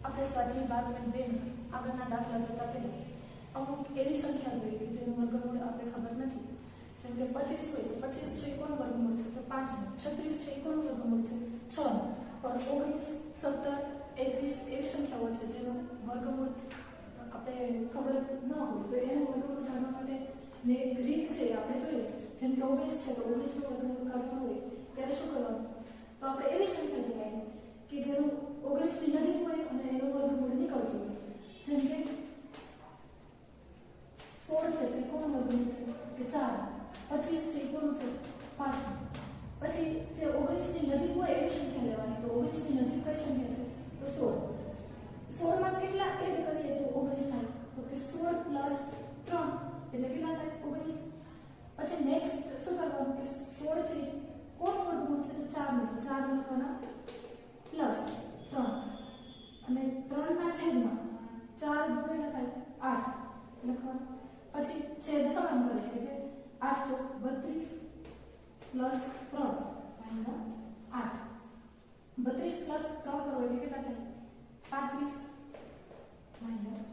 આપણે સ્વાધ્યાય 12.2 આગળના દાખલા જોતા પહેલા અમુક એવી સંખ્યા જોઈએ કે જેનું વર્ગમૂળ આપણે ખબર નથી. જેમ કે 25 હોય તો 25 છે કોનું વર્ગમૂળ છે? તો 5 નું. 36 છે કોનું વર્ગમૂળ છે? 6 નું. પણ 19, 17, 21 એવી સંખ્યાઓ છે જેનું વર્ગમૂળ આપણે ખબર ન હોય તો એનું વર્ગમૂળ કાઢવા માટે એક રીત છે આપણે જોઈએ. જેમ કે 19 છે તો 19 નું વર્ગમૂળ કાઢવાનું હોય ત્યારે શું કરવાનું? તો આપણે એવી સંખ્યા જોવાની કે જેનું 19 ની નજીક હોય અને એનું વર્ગમૂળ નીકળતું હોય. જેમ કે 16 છે તો એ કોનું વર્ગમૂળ છે? કે 4. 25 છે એ કોનું છે? 5. પછી જે 19 ની નજીક હોય એવી સંખ્યા લેવાની. તો 19 ની નજીક કઈ સંખ્યા છે? તો 16. 16 માં કેટલા એડ કરીએ તો 19 થાય? તો કે 16 પ્લસ 3 એટલે કેટલા થાય? 19. પછી નેક્સ્ટ શું કરવાનું કે 16 થી કોનું વર્ગમૂળ છે? તો 4 નું. 4 લખવાના પ્લસ 3 અને 3 ના છેદમાં 4 દુ કેટલા થાય? 8 લખવાનું. પછી છેદ સમાન કરીએ એટલે કે 8 ચોક 32 પ્લસ 3 ભાગ્યા 8. 32 પ્લસ 3 કરો એટલે કેટલા થાય? 35 ભાગ્યા.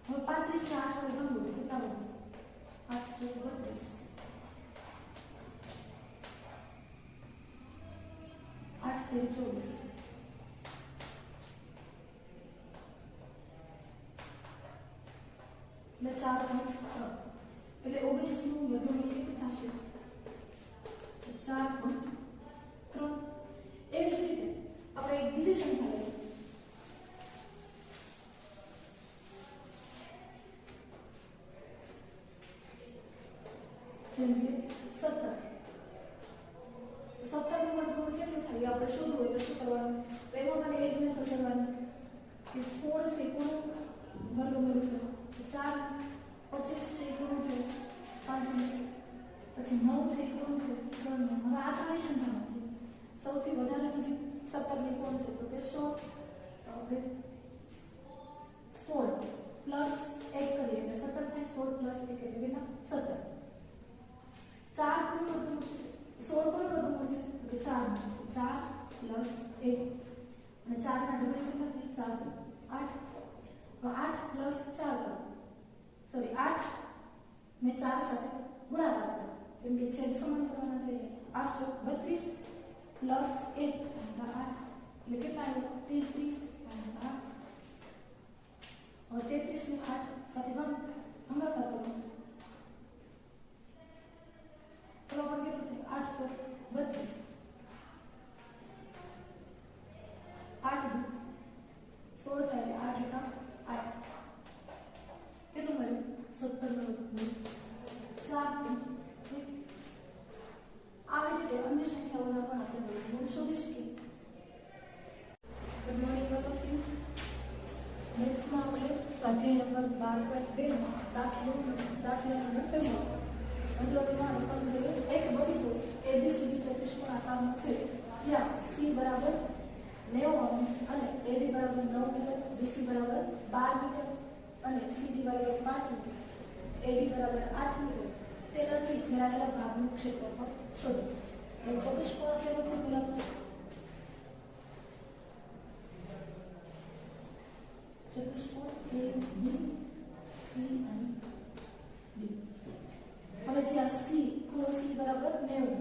હવે 35 ને 8 વડે ભાગો કેટલા બને? 8 ચોક 32. 8 તેરી 24. એટલે 4.3 એટલે 19 નું વર્ગમૂળ કેટલું થશે? 4.3. એવી જ રીતે આપણે એક બીજી સંખ્યા લઈએ. જેમ કે 17. 17 નું વર્ગમૂળ કેટલું થાય? આપણે શોધવું હોય તો શું કરવાનું? તો એમાં મને એ જ મેથડ કરવાની કે 16 છે કોનું વર્ગમૂળ છે? 4. 25 છે કોનું છે? 5 નું. પછી 9 છે કોનું છે? 3 નું. હવે આ ત્રણેય સંખ્યામાંથી સૌથી વધારે નજીક 17 ની કોણ છે? તો કે 16 પ્લસ 1 કરીએ એટલે 17 થાય. 16 પ્લસ 1 એટલે કેટલા? 17. 4 કોનું વર્ગમૂળ છે? 16 કોનું વર્ગમૂળ છે? તો કે 4 નું. 4 પ્લસ 1 અને 4 ના ડબલ કેટલા થાય? 4 8. 8 પ્લસ 4 કરો. સોરી 8 ને 4 સાથે ગુણાકાર કરો કેમ કે છેદ સમાન કરવાના છે. 8 ચોક 32 પ્લસ 1 8 એટલે કેટલા આવ્યું? 33 8. હવે 33 ને 8 સાથે ભાગાકાર કરો તો પણ કેટલું થાય? 8 ચોક 32. 8 દુ 16 થાય એટલે 8 એકા 8. કેટલું મળ્યું? 17 નું વર્ગમૂળ 4. આવી રીતે અન્ય સંખ્યાઓના પણ આપણે વર્ગમૂળ શોધી શકીએ. Good morning all of you. નેક્સ્ટમાં આપણે સ્વાધ્યાય નંબર 12.2 દાખલા નંબર 1 રજૂઆતમાં રકમ જોઈએ. એક બગીચો ABCD ચતુષ્કોણ આકારનો છે જ્યાં C બરાબર 90 અંશ અને AB બરાબર 9 મીટર, BC બરાબર 12 મીટર અને CD બરાબર 5 મીટર, AD બરાબર 8 મીટર તેનાથી ઘેરાયેલા ભાગનું ક્ષેત્રફળ શોધો. એટલે ચતુષ્કોણ કેવો છે પેલા ચતુષ્કોણ A B C અને D. હવે જ્યાં C ખૂણો C બરાબર 90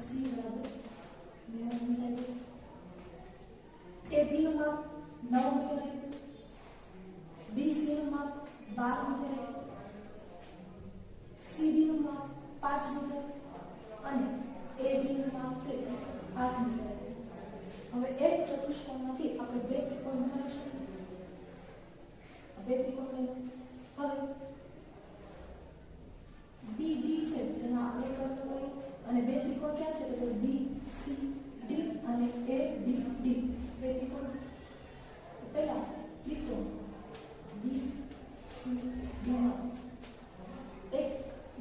C બરાબર 90 AB નું માપ 9 મીટર આપ્યું, BC નું માપ 12 મીટર આપ્યું, CD નું માપ 5 મીટર અને AD નું માપ છે 8 મીટર આપ્યું. હવે એક ચતુષ્કોણમાંથી આપણે બે ત્રિકોણ બનાવી શકીએ. બે ત્રિકોણ લઈએ. હવે BD છે તેના આપણે કર્ણ કરીએ અને બે ત્રિકોણ ક્યાં છે તો BCD અને ABD બે ત્રિકોણ છે. પહેલા ત્રિકોણ BCD માં એક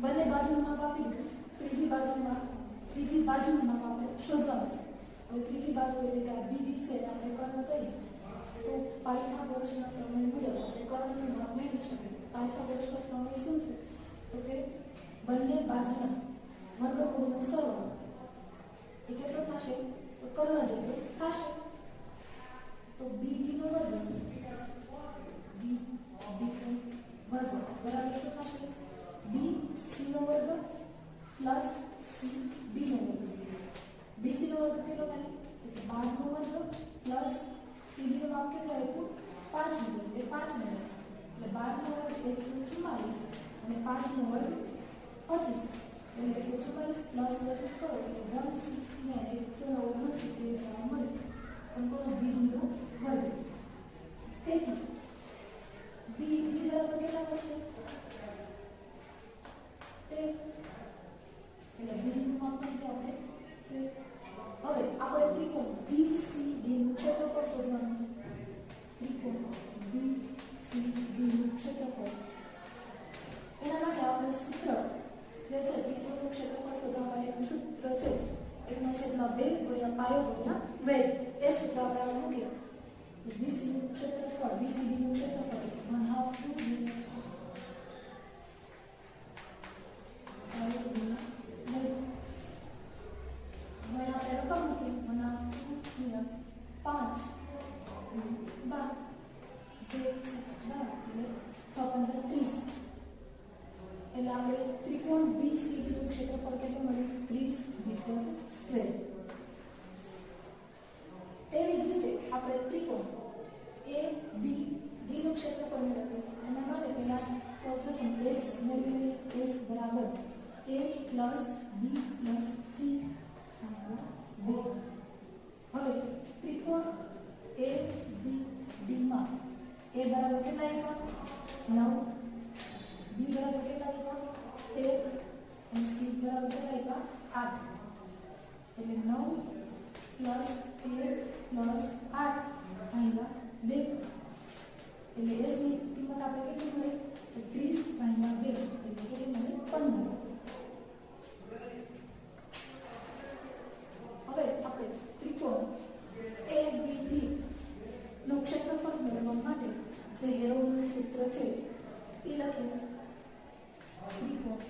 બંને બાજુનું માપ આપી દીધું. ત્રીજી બાજુનું માપ આપણે શોધવાનું છે. હવે ત્રીજી બાજુ એટલે કે BD છે આપણે કર્ણ કરીએ તો પાયથાગોરસના પ્રમેય મુજબ આપણે કર્ણનું માપ મેળવી શકીએ. પાયથાગોરસનો પ્રમેય શું છે તો કે બંને બાજુના વર્ગમૂળનો સરવાળો એ કેટલો થશે તો કર્ણ જેટલું થશે. તો BD નો વર્ગ BD વર્ગ બરાબર શું થશે? BC નો વર્ગ પ્લસ CD નો વર્ગ. BC નો વર્ગ કેટલો થાય? 12 નો વર્ગ પ્લસ CD નું માપ કેટલું આપ્યું? 5 મીટર. એટલે 5 મીટર. એટલે 12 નો વર્ગ 144 અને 5 નો વર્ગ 25. એટલે 144 પ્લસ 25 કરો એટલે 169 179 જવાબ મળે. અંકોનો BD નો વર્ગ. તેથી BD બરાબર કેટલા મળશે? તે એટલે BD નું માપ કેટલું આપણે હવે આપણે ત્રિકોણ BCD નું ક્ષેત્રફળ શોધવાનું છે. ત્રિકોણ BCD નું ક્ષેત્રફળ એના માટે આપણે સૂત્ર જે છે ત્રિકોણનું ક્ષેત્રફળ શોધવા માટેનું સૂત્ર છે 1/2 ગુણ્યા પાયો ગુણ્યા વેધ. એ સૂત્ર આપણે મૂકીએ. BC નું ક્ષેત્રફળ BCD નું ક્ષેત્રફળ 1/2 ગુણ્યા પાયો ગુણ્યા વેધ. હવે આપણે રકમ મૂકીએ 1/2 ગુણ્યા 5 12 6 એટલે આપણે ત્રિકોણ BCD નું ક્ષેત્રફળ કેટલું મળ્યું? 30 મીટર સ્ક્વેર. તેવી જ રીતે આપણે ત્રિકોણ ABD નું ક્ષેત્રફળ મેળવીએ. એના માટે પહેલા સૌપ્રથમ S મેળવીએ. S બરાબર A plus B plus C. હવે ત્રિકોણ ABD માં A બરાબર કેટલા આવ્યા? 9. B બરાબર કેટલા આવ્યા? 13 અને C બરાબર કેટલા આવ્યા? 8. એટલે 9 પ્લસ 13 પ્લસ 8 ભાગ્યા 2. એટલે S ની કિંમત આપણે કેટલી મળે? 30 ભાગ્યા 2 એટલે કેટલી મળે? 15. હવે આપણે ત્રિકોણ ABD નું ક્ષેત્રફળ મેળવવા માટે જે હેરોનું સૂત્ર છે એ લખીએ. ત્રિકોણ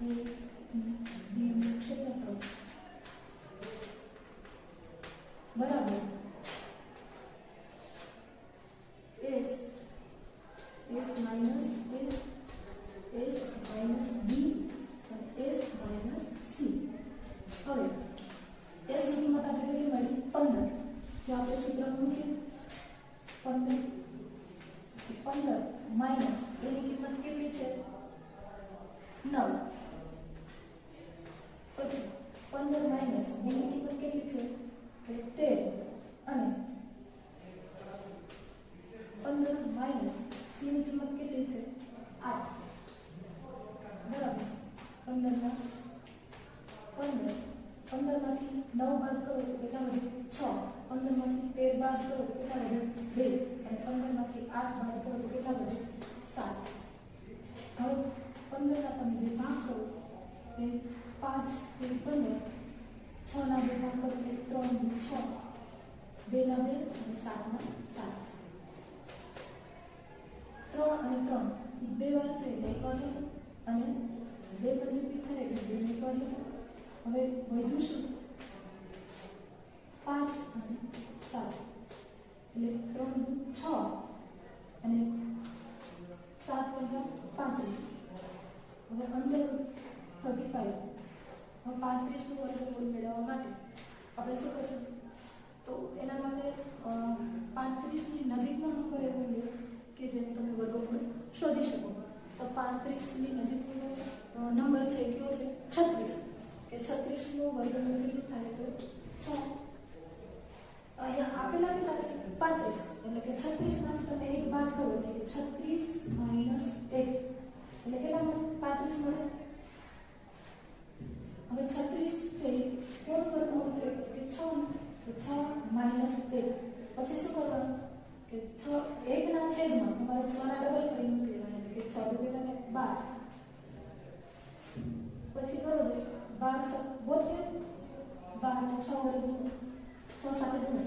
ABD નું ક્ષેત્રફળ બરાબર S minus A S minus B અને S માઇનસ C. હવે S ની કિંમત આપણે કેટલી મળી? 15. જો આપણે સૂત્ર મૂકીએ 15 માઇનસ એની કિંમત કેટલી છે? 9. પછી 15 માઇનસ B ની કિંમત કેટલી છે? 13 અને 15 માઇનસ C ની કિંમત કેટલી છે? 8. બરાબર 15 માંથી 9 બાદ કરો તો કેટલા વધે? 6. 15 માંથી 13 બાદ કરો તો કેટલા વધે? 2. અને 15 માંથી 8 બાદ કરો તો કેટલા વધે? 7. હવે 15 ના તમે 2 ભાગ કરો એ 5 એ 15. 6 ના 2 ભાગ કરો એટલે 3 6. 2 ના 2 અને 7 ના 7. 3 અને 3 બે વાર છે એટલે એક વાર લીધું અને 2 પર રિપીટ થાય એટલે 2 એક વાર લીધું. હવે વધુ શું? 5 અને 7 એટલે 3 6 અને 7 × 35. હવે અંદર 35. હવે 35 નું વર્ગમૂળ મેળવવા માટે આપણે શું કરશું? તો એના માટે 35 ની નજીકનો નંબર એવો લો કે જેને તમે વર્ગમૂળ શોધી શકો. તો 35 ની નજીકનો નંબર છે કયો છે? 36. કે 36 નું વર્ગમૂળ કેટલું થાય? તો 6. અહીંયા આપેલા કેટલા છે? 35. એટલે કે 36 માંથી તમે એક બાદ કરો એટલે કે 36 માઇનસ 1 એટલે કેટલા મળે? 35 મળે. હવે 36 છે કોણ વર્ગમૂળ છે? કે 6. તો 6 માઇનસ 1 પછી શું કરવાનું? કે 6 1 ના છેદમાં તમારે 6 ના ડબલ કરી મૂકવાના એટલે કે 6 × 2 = 12. પછી કરો છો 12 × 6 = 72. 12 6 વર્ગમૂળ 6 સાથે ગુણો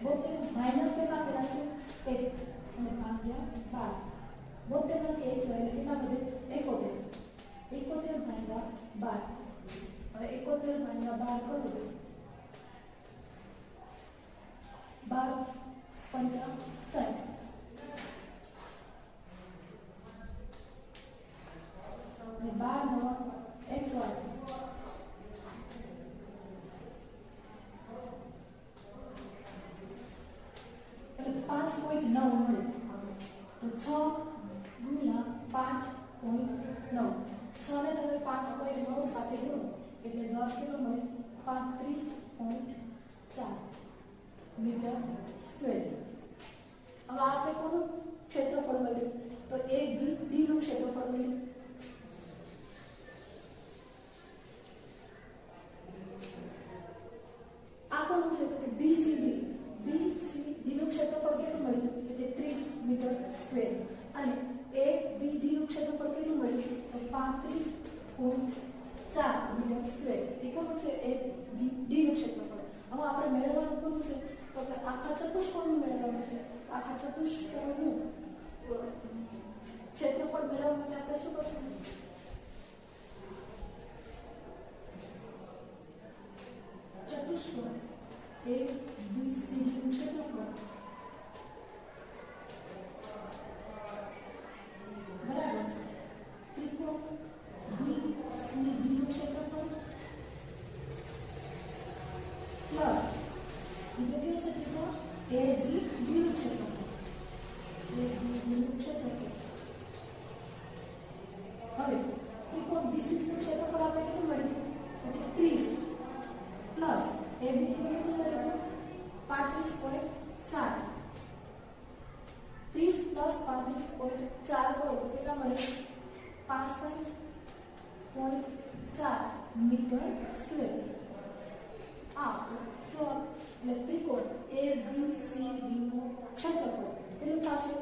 72 માઇનસ કેટલા આપેલા છે? 1 અને ભાગ્યા 12. 72 માંથી 1 જાય એટલે કેટલા વધે? 71. 71 ભાગ્યા 12. હવે 71 ભાગ્યા 12 કરો 5.9 મળે. તો 6 ગુણ્યા 5.9, 6 ને તમે 5.9 સાથે ગુણો એટલે જવાબ કેટલો મળે? 35.4 મીટર સ્ક્વેર. હવે આપણે કોનું ક્ષેત્રફળ મળ્યું? તો એ ડી નું ક્ષેત્રફળ મળ્યું. આ કોનું છે? તો કે બીસીડી. બીસીડી નું ક્ષેત્રફળ કેટલું મળ્યું? તો કે 30 મીટર સ્ક્વેર. અને એ બીડી નું ક્ષેત્રફળ કેટલું મળ્યું? તો 35.4 મીટર સ્ક્વેર. એ કોનું છે? એ ડી નું ક્ષેત્રફળ. હવે આપણે મેળવવાનું કોનું છે? તો કે આખા ચતુષ્કોણનું મેળવવાનું છે. આખા ચતુષ્કોણનું ક્ષેત્રફળ મેળવવા માટે આપણે શું કરશું? ચતુષ્કોણ એ બી સી નું ક્ષેત્રફળ બરાબર ત્રિકોણ બી સી ડી નું ક્ષેત્રફળ પ્લસ બીજો કયો છે ત્રિકોણ એ બી ડી નું ક્ષેત્રફળ. એ બી ડી નું ક્ષેત્રફળ. હવે ત્રિકોણ બીસી નું ક્ષેત્રફળ આપણે કેટલું મળ્યું? તો 30 પ્લસ એ બી ડી નું કેટલું મળ્યું? 35.4. 30 પ્લસ 35.4 કરો તો કેટલા મળે? 65.4 મીટર સ્ક્વેર. આ જવાબ એટલે ત્રિકોણ એ બી સી ડી નું ક્ષેત્રફળ કેટલું થશે?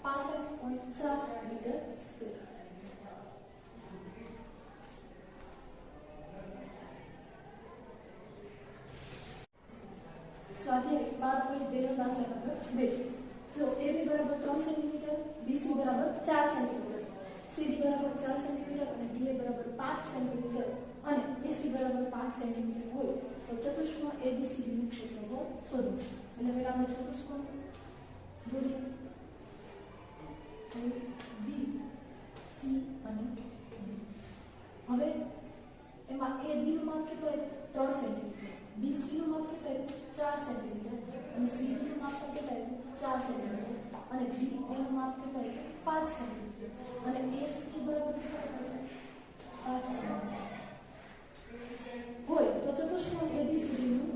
65.4 મીટર સ્ક્વેર. સ્વાધ્યાય 12.2 નો દાખલા નંબર 2. જો AB બરાબર 3 સેન્ટીમીટર, BC બરાબર 4 સેન્ટીમીટર, CD બરાબર 4 સેન્ટીમીટર અને DA બરાબર 5 સેન્ટીમીટર અને AC બરાબર 5 સેન્ટીમીટર હોય તો ચતુષ્કોણ ABCD નું ક્ષેત્રફળ શોધો. એટલે પહેલા આપણે ચતુષ્કોણ દોરીએ. B, C અને D. હવે એમાં AB નું માપ કેટલું? 3 સેન્ટીમીટર. BC નું માપ કેટલું? 4 સેન્ટીમીટર અને CD નું માપ કેટલું? 4 સેન્ટીમીટર અને DA નું માપ કેટલું? 5 સેન્ટીમીટર અને AC બરાબર કેટલું? 5 સેન્ટીમીટર હોય તો ચતુષ્કોણ ABCD નું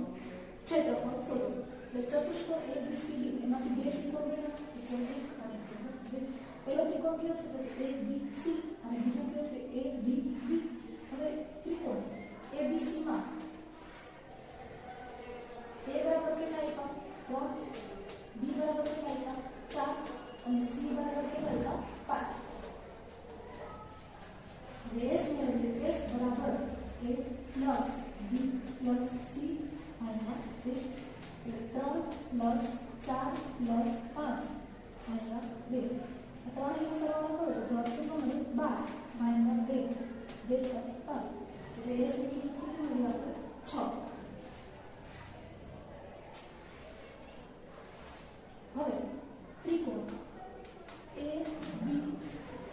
ક્ષેત્રફળ શોધો. એટલે ચતુષ્કોણ ABCD એમાંથી બે ત્રિકોણ બન્યા છે. પહેલો ત્રિકોણ કયો છે? તો ABC અને બીજો કયો છે? ADB. હવે ત્રિકોણ ABC માં A બરાબર કેટલા આપ્યા? 3, B બરાબર કેટલા આપ્યા? 4 અને C બરાબર કેટલા આપ્યા? 5. S મેળવીએ. S બરાબર A plus B plus C ભાગ્યા 2. એટલે 3 પ્લસ 4 પ્લસ 5 ભાગ્યા 2. 3 એનો સરવાળો કરો તો જવાબ કેટલો મળે? 12 ભાગ્યા 2. 2 6 5. એટલે S ની કિંમત કેટલી મળી આપણે? 6. હવે ત્રિકોણ એ બી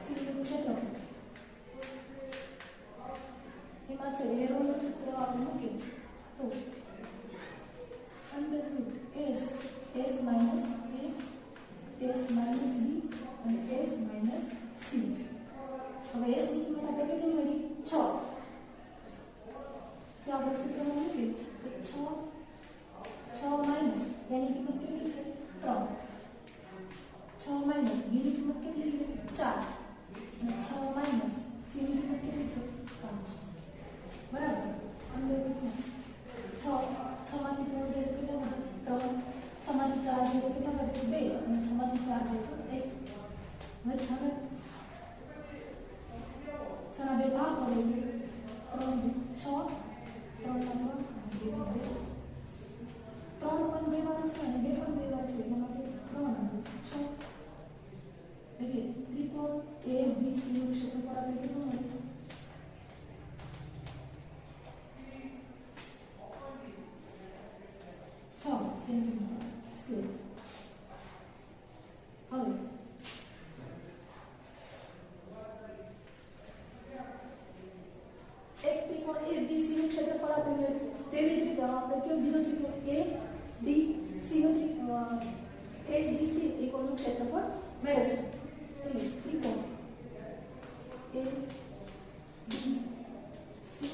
સી નું ક્ષેત્રફળ એમાં છે હેરોનું સૂત્ર આપણે મૂકીએ તો √S S minus A S minus B અને S માઇનસ C. હવે S ની કિંમત આપણે કેટલી મળી? 6. જો આપણે સૂત્રમાં મૂકીએ તો 6 માઇનસ એની કિંમત કેટલી છે? 3. 6 માઇનસ B ની કિંમત કેટલી છે? 4 અને 6 માઇનસ C ની કિંમત કેટલી છે? 5. બરાબર. અંદર 6 માંથી 3 જાય તો કેટલા મળે? 3. 6 માંથી 4 જાય તો કેટલા મળે? 2 અને 6 માંથી 4 જાય તો 1. હવે 6 ના 2 ભાગ પડે 3 6 3 ના 3 2 3 પણ 2 વાર છે અને 2 પણ 2 વાર છે એના માટે 3 6. એટલે ત્રિકોણ ABC નું ક્ષેત્રફળ આપણે કેટલું મળે? 6 સેન્ટીમીટર સ્ક્વેર. હવે એક ત્રિકોણ ABC નું ક્ષેત્રફળ આપણે તેવી જ રીતે આપણે કયો બીજો ત્રિકોણ ADC નું ABC ત્રિકોણનું ક્ષેત્રફળ મેળવીશું. ત્રિકોણ ABC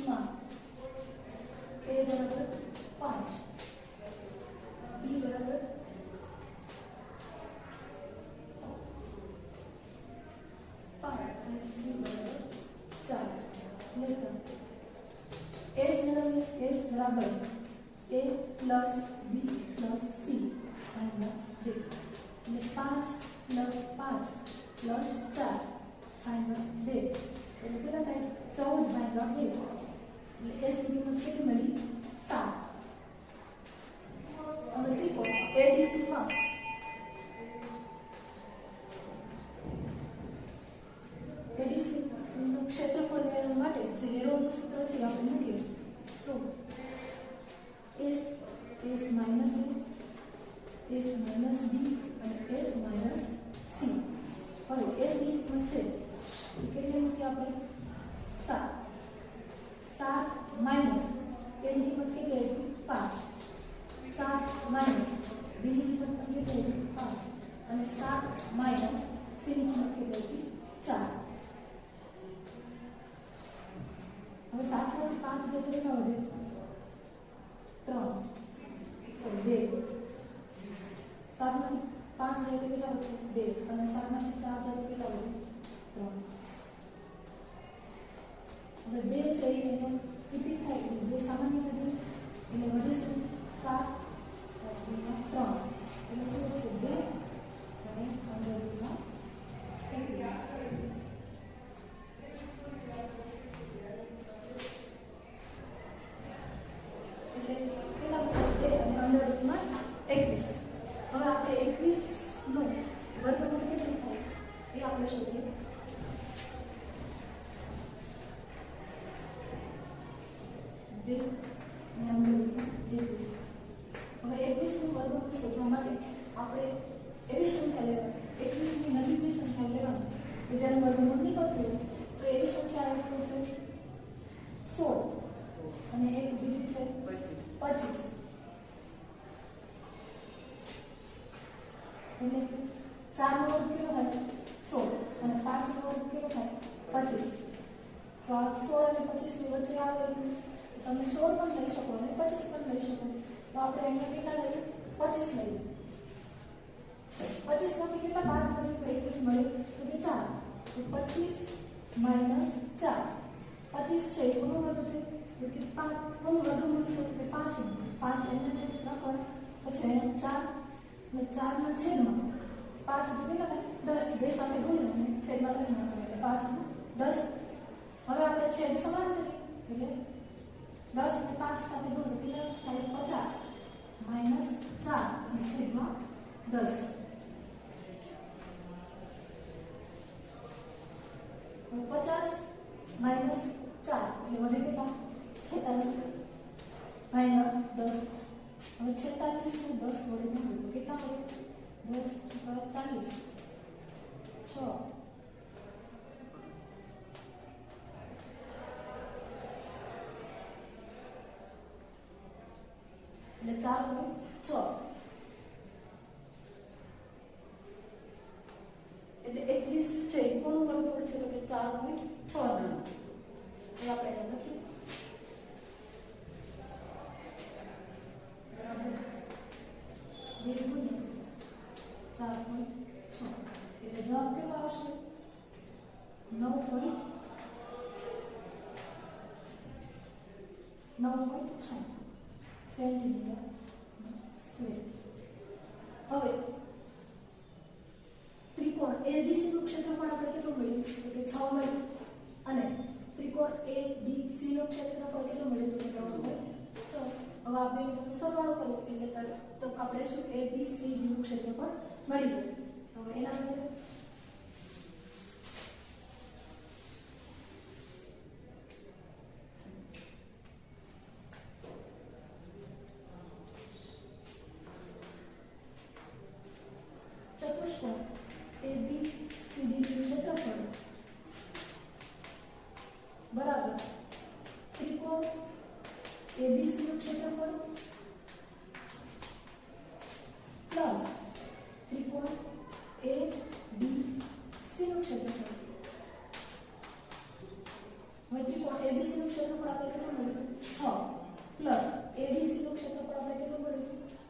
માં A બરાબર 5, B બરાબર 5 અને C બરાબર 4. S મેળવીએ. S બરાબર A plus B plus C ભાગ્યા 2 એટલે 5 પ્લસ 5 પ્લસ 4 ભાગ્યા 2 એટલે કેટલા થાય? 14 ભાગ્યા 2 એટલે S ની કિંમત કેટલી મળી? 7. હવે ત્રિકોણ ADC માં ADC નું ક્ષેત્રફળ મેળવવા માટે જે હેરોનું સૂત્ર છે આપણે મૂકીએ તો S minus A, S minus B અને S માઇનસ C. હવે S ની કિંમત છે એ કેટલી મૂકી આપણે? 7. 7 માઇનસ A ની કિંમત કેટલી આવી? 5. 7 માઇનસ B ની કિંમત કેટલી આવી? 5 અને 7 માઇનસ C ની કિંમત કેટલી આવી? 4. હવે 7 માંથી 5 જે કેટલા વધે? 3. તો 2. 7 માંથી 5 જાય તો કેટલા વધશે? 2 અને 7 માંથી 4 જાય તો કેટલા વધે? 3. હવે 2 છે એને રિપીટ થાય એટલે 2 સામાન્ય વધે એટલે વધે શું? 7 ગુણ્યા 3 એટલે શું થશે? 2 અને 15 ગુણ્યા 21. હવે આપણે 21 નું વર્ગમૂળ કેટલું થાય એ આપણે શોધીએ. હવે 21 નું વર્ગમૂળ શોધવા માટે આપણે એવી સંખ્યા લેવાની, 21 ની નજીકની સંખ્યા લેવાની કે જ્યારે વર્ગમૂળ નીકળતું હોય તો એવી સંખ્યા આપણી છે 16 અને એક બીજી છે 25. એટલે 4 નો વર્ગ કેટલો થાય? 16 અને 5 નો વર્ગ કેટલો થાય? 25. તો આ 16 અને 25 ની વચ્ચે આવે તમે 16 પણ લઈ શકો અને 25 પણ લઈ શકો. તો આપણે અહીંયા કેટલા લઈએ? 25 લઈએ. 25 માંથી કેટલા બાદ કરીએ તો 21 મળે તો કે 4. તો 25 માઇનસ 4. 25 છે એ કોનો વર્ગ છે? તો કે 5 કોનો વર્ગમૂળ છે? તો કે 5 નો. 5 એને રાખો પછી અહીંયા 4 અને 4 ના છેદમાં 5 કેટલા થાય? 10. 2 સાથે ગુણ્યા અને છેદમાં લઈ નાખો એટલે 5 નો 10. હવે આપણે છેદ સમાન કરીએ એટલે 10 અને 5 સાથે ગુણ્યા કેટલા થાય? 50 માઇનસ 4 અને છેદમાં 10. 50 માઇનસ 4 એટલે વધે કેટલા? 46 ભાગ્યા 10. હવે 46 નું 10 વડે ગુણો તો કેટલા મળે? 10 40 6 એટલે 4.6 એટલે 21 છે કોનું વર્ગમૂળ છે તો કે 4.6 નું. એ આપણે એને લખીએ. એટલે જવાબ કેટલો આવશે? 9.6 સેન્ટીમીટર સ્ક્વેર. હવે ત્રિકોણ ABC નું ક્ષેત્રફળ આપણે કેટલું મળ્યું? તો કે 6 મળ્યું અને ત્રિકોણ ABC નું ક્ષેત્રફળ કેટલું મળ્યું? તો કે 3.6. હવે આપણે સરવાળો કરવો એટલે તો આપણે શું ABC નું ક્ષેત્રફળ મળી જાય. હવે એના માટે ચતુષ્કોણ ABCD નું ક્ષેત્રફળ બરાબર ત્રિકોણ ABC નું ક્ષેત્રફળ પ્લસ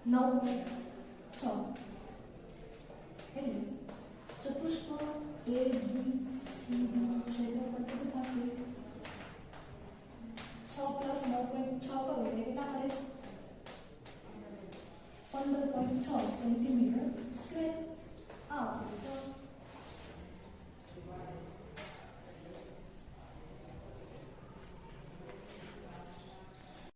9.6 એટલે ચતુષ્કોણ ABCD ક્ષેત્રફળ કેટલું થશે 6 + 9.6 કરો એટલે કેટલા મળે 15.6 સેન્ટીમીટર સ્ક્વેર. આ તો